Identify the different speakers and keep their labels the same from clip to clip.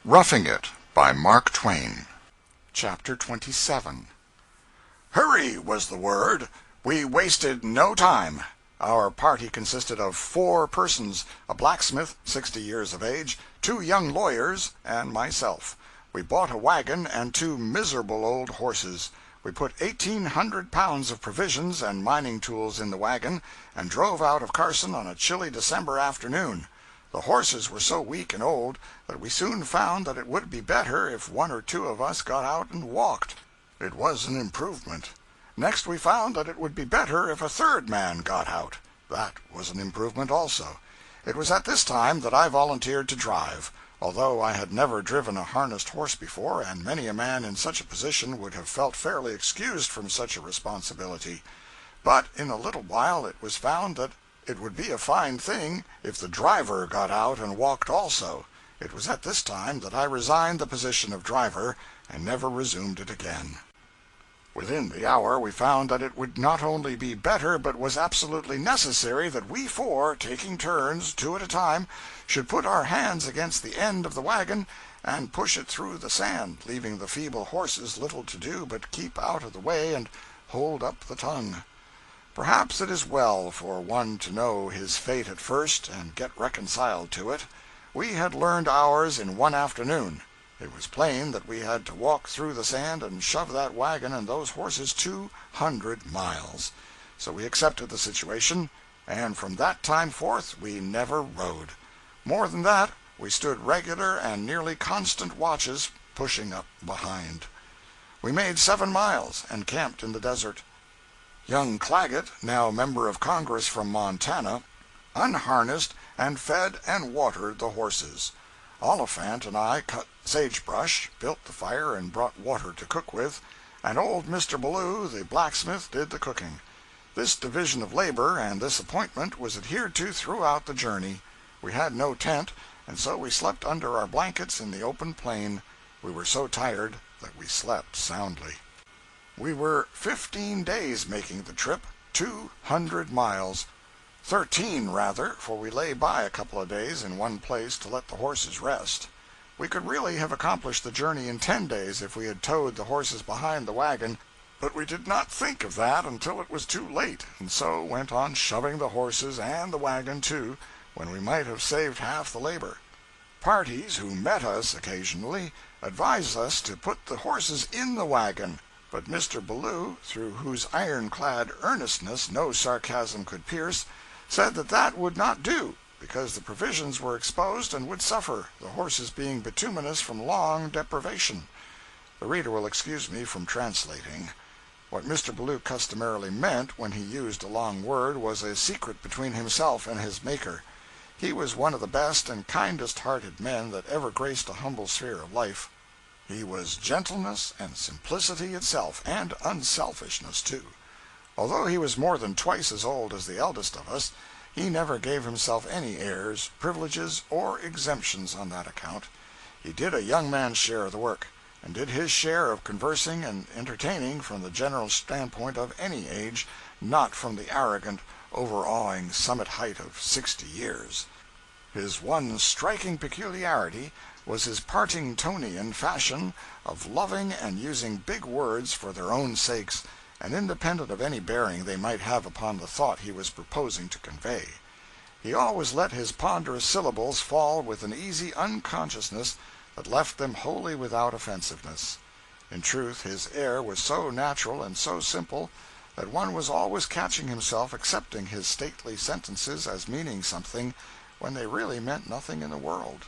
Speaker 1: Roughing It by Mark Twain.
Speaker 2: Chapter 27. Hurry was the word. We wasted no time. Our party consisted of 4 persons, a blacksmith, 60 years of age, 2 young lawyers, and myself. We bought a wagon and 2 miserable old horses. We put 1,800 pounds of provisions and mining tools in the wagon, and drove out of Carson on a chilly December afternoon. The horses were so weak and old that we soon found that it would be better if 1 or 2 of us got out and walked. It was an improvement. Next we found that it would be better if a 3rd man got out. That was an improvement also. It was at this time that I volunteered to drive, although I had never driven a harnessed horse before, and many a man in such a position would have felt fairly excused from such a responsibility. But in a little while it was found that it would be a fine thing if the driver got out and walked also. It was at this time that I resigned the position of driver, and never resumed it again. Within the hour we found that it would not only be better, but was absolutely necessary that we 4, taking turns, 2 at a time, should put our hands against the end of the wagon and push it through the sand, leaving the feeble horses little to do but keep out of the way and hold up the tongue. Perhaps it is well for one to know his fate at first, and get reconciled to it. We had learned ours in 1 afternoon. It was plain that we had to walk through the sand and shove that wagon and those horses 200 miles. So we accepted the situation, and from that time forth we never rode. More than that, we stood regular and nearly constant watches, pushing up behind. We made 7 miles, and camped in the desert. Young Claggett, now member of Congress from Montana, unharnessed and fed and watered the horses. Oliphant and I cut sagebrush, built the fire and brought water to cook with, and old Mr. Ballou, the blacksmith, did the cooking. This division of labor and this appointment was adhered to throughout the journey. We had no tent, and so we slept under our blankets in the open plain. We were so tired that we slept soundly. We were 15 days making the trip, 200 miles. 13 rather, for we lay by a couple of days in one place to let the horses rest. We could really have accomplished the journey in 10 days if we had towed the horses behind the wagon, but we did not think of that until it was too late, and so went on shoving the horses and the wagon too, when we might have saved half the labor. Parties who met us occasionally advised us to put the horses in the wagon, but Mr. Ballou, through whose ironclad earnestness no sarcasm could pierce, said that that would not do, because the provisions were exposed and would suffer, the horses being bituminous from long deprivation. The reader will excuse me from translating. What Mr. Ballou customarily meant when he used a long word was a secret between himself and his Maker. He was one of the best and kindest-hearted men that ever graced a humble sphere of life. He was gentleness and simplicity itself, and unselfishness too. Although he was more than twice as old as the eldest of us, he never gave himself any airs, privileges, or exemptions on that account. He did a young man's share of the work, and did his share of conversing and entertaining from the general standpoint of any age, not from the arrogant, overawing summit height of 60 years. His one striking peculiarity was his Partingtonian fashion of loving and using big words for their own sakes, and independent of any bearing they might have upon the thought he was proposing to convey. He always let his ponderous syllables fall with an easy unconsciousness that left them wholly without offensiveness. In truth, his air was so natural and so simple that one was always catching himself accepting his stately sentences as meaning something when they really meant nothing in the world.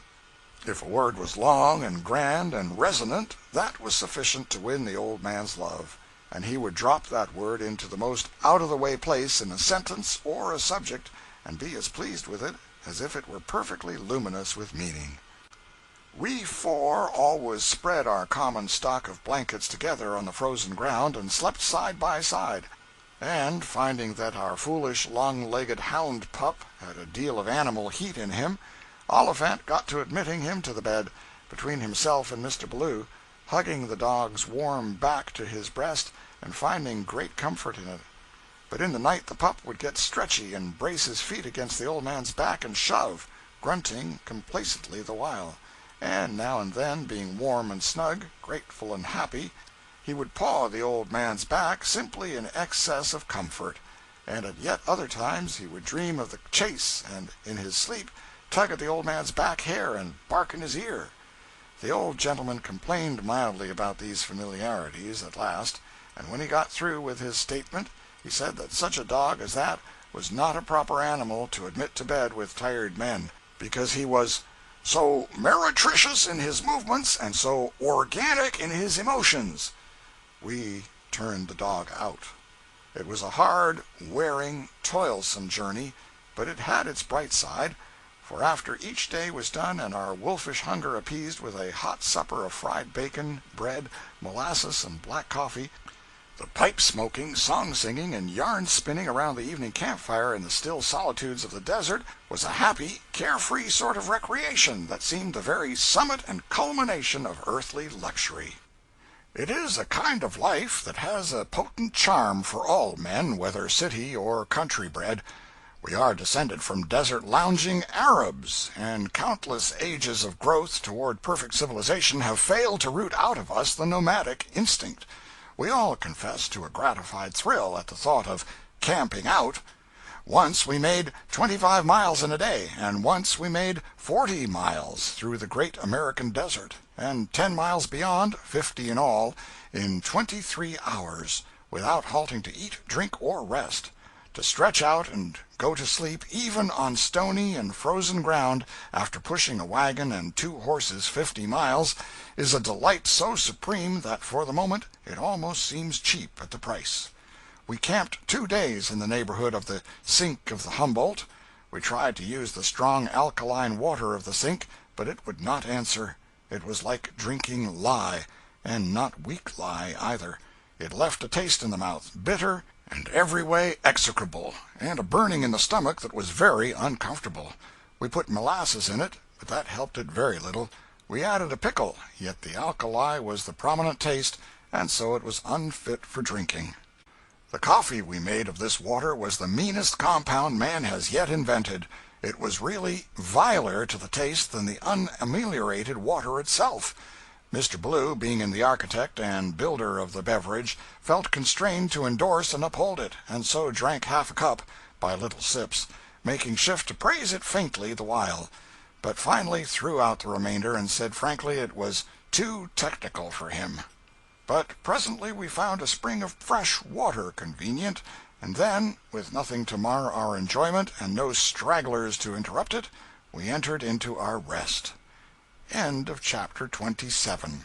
Speaker 2: If a word was long and grand and resonant, that was sufficient to win the old man's love, and he would drop that word into the most out-of-the-way place in a sentence or a subject, and be as pleased with it as if it were perfectly luminous with meaning. We 4 always spread our common stock of blankets together on the frozen ground, and slept side by side. And, finding that our foolish long-legged hound pup had a deal of animal heat in him, Oliphant got to admitting him to the bed, between himself and Mr. Ballou, hugging the dog's warm back to his breast, and finding great comfort in it. But in the night the pup would get stretchy and brace his feet against the old man's back and shove, grunting complacently the while, and now and then, being warm and snug, grateful and happy, he would paw the old man's back simply in excess of comfort, and at yet other times he would dream of the chase and in his sleep tug at the old man's back hair and bark in his ear. The old gentleman complained mildly about these familiarities at last, and when he got through with his statement he said that such a dog as that was not a proper animal to admit to bed with tired men, because he was so meretricious in his movements and so organic in his emotions. We turned the dog out. It was a hard, wearing, toilsome journey, but it had its bright side, for after each day was done and our wolfish hunger appeased with a hot supper of fried bacon, bread, molasses, and black coffee, the pipe-smoking, song-singing, and yarn-spinning around the evening campfire in the still solitudes of the desert was a happy, care-free sort of recreation that seemed the very summit and culmination of earthly luxury. It is a kind of life that has a potent charm for all men, whether city or country bred. We are descended from desert lounging Arabs, and countless ages of growth toward perfect civilization have failed to root out of us the nomadic instinct. We all confess to a gratified thrill at the thought of camping out. Once we made 25 miles in a day, and once we made 40 miles through the great American desert, and 10 miles beyond, 50 in all, in 23 hours, without halting to eat, drink, or rest. To stretch out and go to sleep, even on stony and frozen ground, after pushing a wagon and 2 horses 50 miles, is a delight so supreme that for the moment it almost seems cheap at the price. We camped 2 days in the neighborhood of the Sink of the Humboldt. We tried to use the strong alkaline water of the Sink, but it would not answer. It was like drinking lye, and not weak lye either. It left a taste in the mouth, bitter and every way execrable, and a burning in the stomach that was very uncomfortable. We put molasses in it, but that helped it very little. We added a pickle, yet the alkali was the prominent taste, and so it was unfit for drinking. The coffee we made of this water was the meanest compound man has yet invented. It was really viler to the taste than the unameliorated water itself. Mr. Blue, being the architect and builder of the beverage, felt constrained to endorse and uphold it, and so drank half a cup, by little sips, making shift to praise it faintly the while, but finally threw out the remainder and said frankly it was too technical for him. But presently we found a spring of fresh water convenient, and then, with nothing to mar our enjoyment and no stragglers to interrupt it, we entered into our rest. End of chapter 27.